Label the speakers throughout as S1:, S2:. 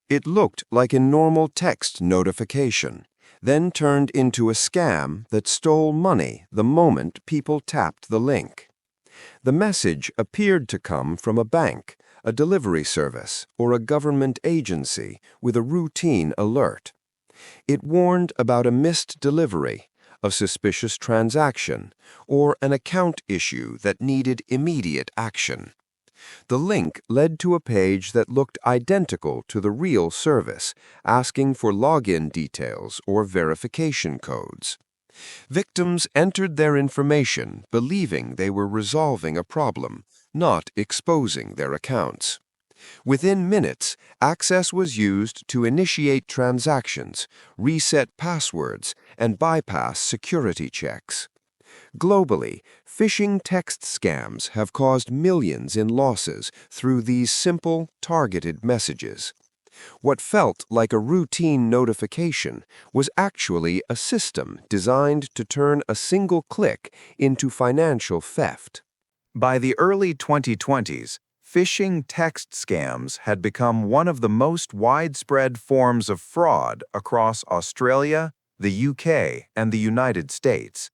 S1: It looked like a normal text notification, then turned into a scam that stole money the moment people tapped the link. The message appeared to come from a bank, a delivery service, or a government agency with a routine alert. It warned about a missed delivery, a suspicious transaction, or an account issue that needed immediate action. The link led to a page that looked identical to the real service, asking for login details or verification codes. Victims entered their information believing they were resolving a problem, not exposing their accounts. Within minutes, access was used to initiate transactions, reset passwords, and bypass security checks. Globally, phishing text scams have caused millions in losses through these simple, targeted messages. What felt like a routine notification was actually a system designed to turn a single click into financial theft.
S2: By the early 2020s, phishing text scams had become one of the most widespread forms of fraud across Australia, the UK, and the United States.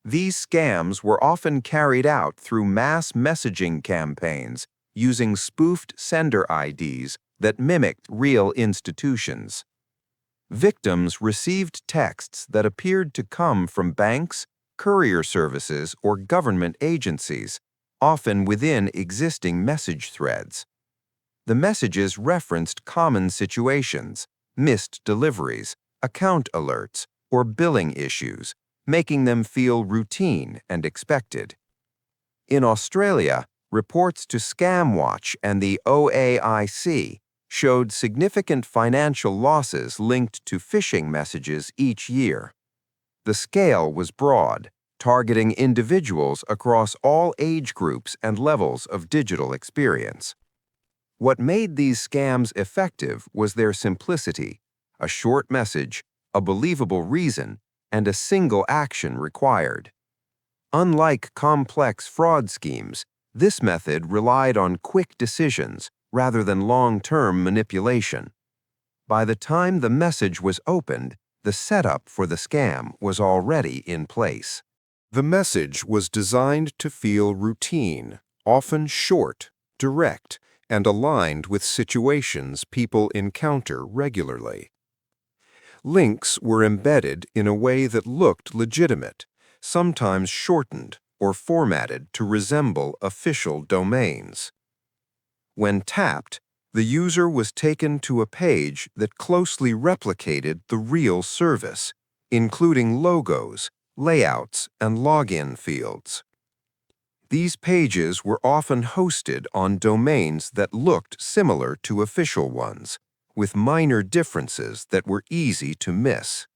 S2: These scams were often carried out through mass messaging campaigns using spoofed sender IDs that mimicked real institutions. Victims received texts that appeared to come from banks, courier services, or government agencies, often within existing message threads. The messages referenced common situations, missed deliveries, account alerts, or billing issues, making them feel routine and expected. In Australia, reports to ScamWatch and the OAIC showed significant financial losses linked to phishing messages each year. The scale was broad, targeting individuals across all age groups and levels of digital experience. What made these scams effective was their simplicity: a short message, a believable reason, and a single action required. Unlike complex fraud schemes, this method relied on quick decisions rather than long-term manipulation. By the time the message was opened, the setup for the scam was already in place.
S1: The message was designed to feel routine, often short, direct, and aligned with situations people encounter regularly. Links were embedded in a way that looked legitimate, sometimes shortened or formatted to resemble official domains. When tapped, the user was taken to a page that closely replicated the real service, including logos, layouts, and login fields. These pages were often hosted on domains that looked similar to official ones, with minor differences that were easy to miss.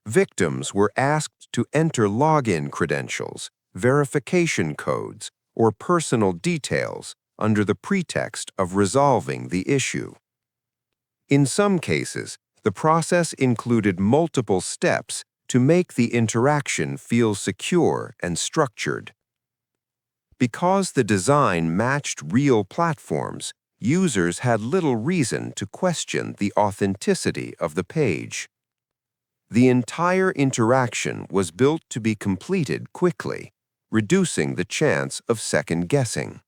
S1: Victims were asked to enter login credentials, verification codes, or personal details under the pretext of resolving the issue. In some cases, the process included multiple steps to make the interaction feel secure and structured. Because the design matched real platforms, users had little reason to question the authenticity of the page. The entire interaction was built to be completed quickly, reducing the chance of second-guessing.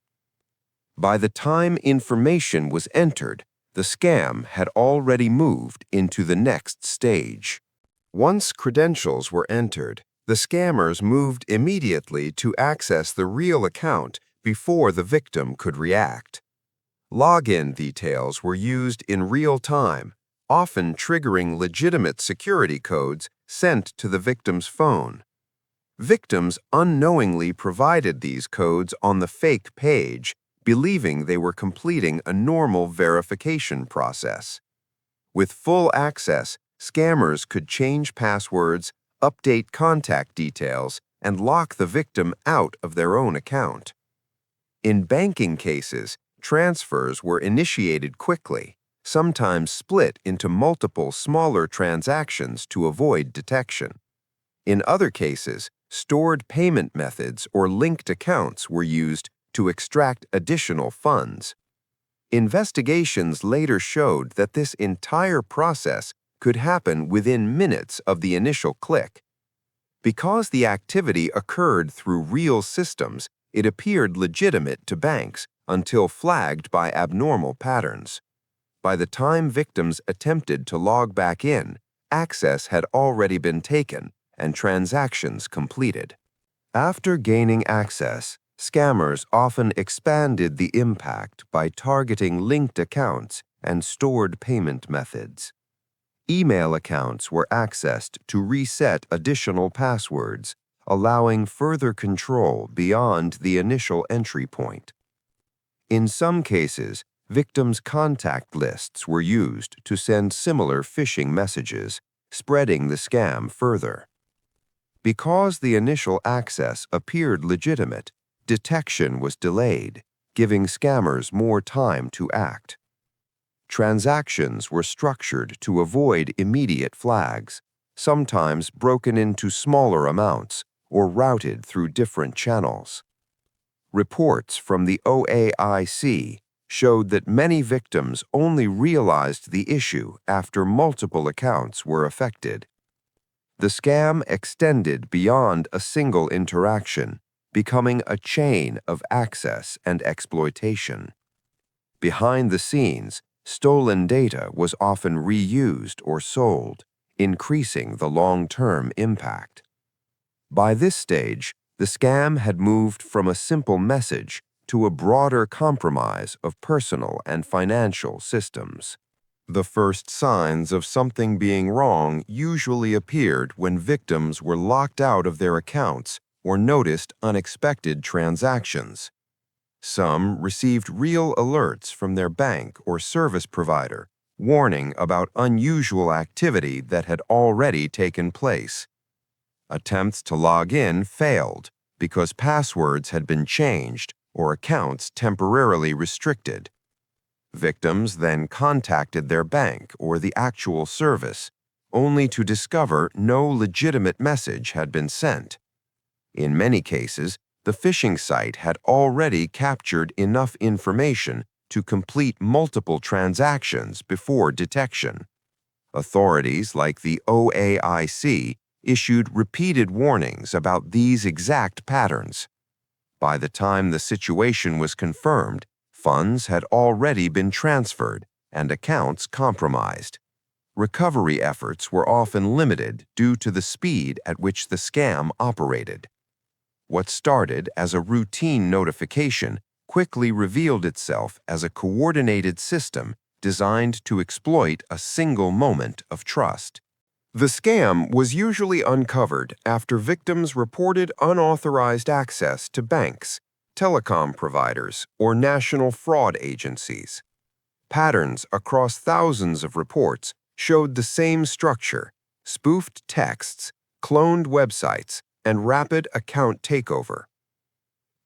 S1: By the time information was entered, the scam had already moved into the next stage. Once credentials were entered, the scammers moved immediately to access the real account before the victim could react. Login details were used in real time, often triggering legitimate security codes sent to the victim's phone. Victims unknowingly provided these codes on the fake page, believing they were completing a normal verification process. With full access, scammers could change passwords, update contact details, and lock the victim out of their own account. In banking cases, transfers were initiated quickly, sometimes split into multiple smaller transactions to avoid detection. In other cases, stored payment methods or linked accounts were used to extract additional funds.
S2: Investigations later showed that this entire process could happen within minutes of the initial click. Because the activity occurred through real systems, it appeared legitimate to banks until flagged by abnormal patterns. By the time victims attempted to log back in, access had already been taken and transactions completed. After gaining access, scammers often expanded the impact by targeting linked accounts and stored payment methods. Email accounts were accessed to reset additional passwords, allowing further control beyond the initial entry point. In some cases, victims' contact lists were used to send similar phishing messages, spreading the scam further. Because the initial access appeared legitimate, detection was delayed, giving scammers more time to act. Transactions were structured to avoid immediate flags, sometimes broken into smaller amounts or routed through different channels. Reports from the OAIC showed that many victims only realized the issue after multiple accounts were affected. The scam extended beyond a single interaction, becoming a chain of access and exploitation. Behind the scenes, stolen data was often reused or sold, increasing the long-term impact. By this stage, the scam had moved from a simple message to a broader compromise of personal and financial systems. The first signs of something being wrong usually appeared when victims were locked out of their accounts or noticed unexpected transactions. Some received real alerts from their bank or service provider, warning about unusual activity that had already taken place. Attempts to log in failed because passwords had been changed or accounts temporarily restricted. Victims then contacted their bank or the actual service, only to discover no legitimate message had been sent. In many cases, the phishing site had already captured enough information to complete multiple transactions before detection. Authorities like the OAIC issued repeated warnings about these exact patterns. By the time the situation was confirmed, funds had already been transferred and accounts compromised. Recovery efforts were often limited due to the speed at which the scam operated. What started as a routine notification quickly revealed itself as a coordinated system designed to exploit a single moment of trust. The scam was usually uncovered after victims reported unauthorized access to banks, telecom providers, or national fraud agencies. Patterns across thousands of reports showed the same structure: spoofed texts, cloned websites, and rapid account takeover.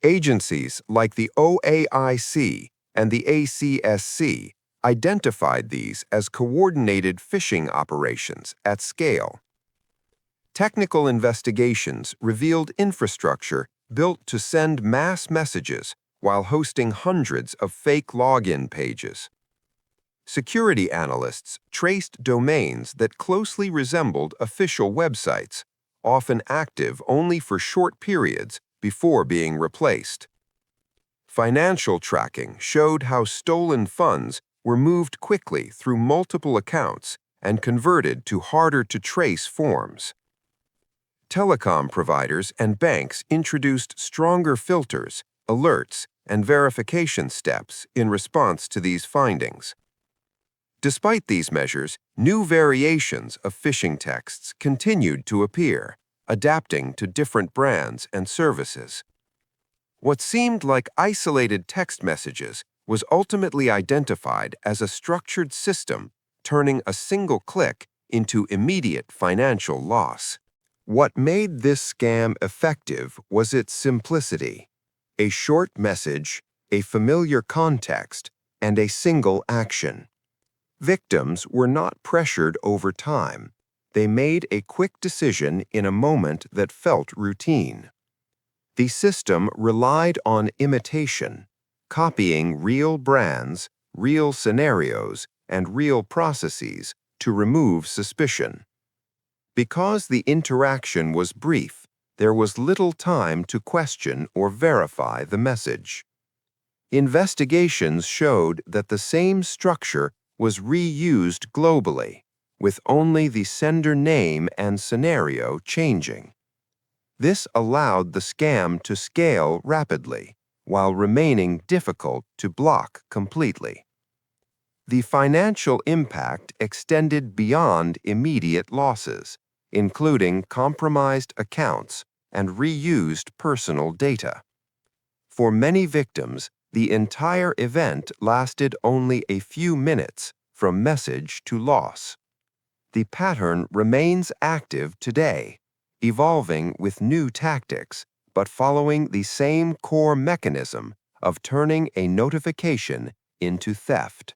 S2: Agencies like the OAIC and the ACCC identified these as coordinated phishing operations at scale. Technical investigations revealed infrastructure built to send mass messages while hosting hundreds of fake login pages. Security analysts traced domains that closely resembled official websites, often active only for short periods before being replaced. Financial tracking showed how stolen funds were moved quickly through multiple accounts and converted to harder-to-trace forms. Telecom providers and banks introduced stronger filters, alerts, and verification steps in response to these findings. Despite these measures, new variations of phishing texts continued to appear, adapting to different brands and services. What seemed like isolated text messages was ultimately identified as a structured system, turning a single click into immediate financial loss. What made this scam effective was its simplicity: a short message, a familiar context, and a single action. Victims were not pressured over time. They made a quick decision in a moment that felt routine. The system relied on imitation, copying real brands, real scenarios, and real processes to remove suspicion. Because the interaction was brief, there was little time to question or verify the message. Investigations showed that the same structure was reused globally, with only the sender name and scenario changing. This allowed the scam to scale rapidly, while remaining difficult to block completely. The financial impact extended beyond immediate losses, including compromised accounts and reused personal data. For many victims, the entire event lasted only a few minutes from message to loss. The pattern remains active today, evolving with new tactics, but following the same core mechanism of turning a notification into theft.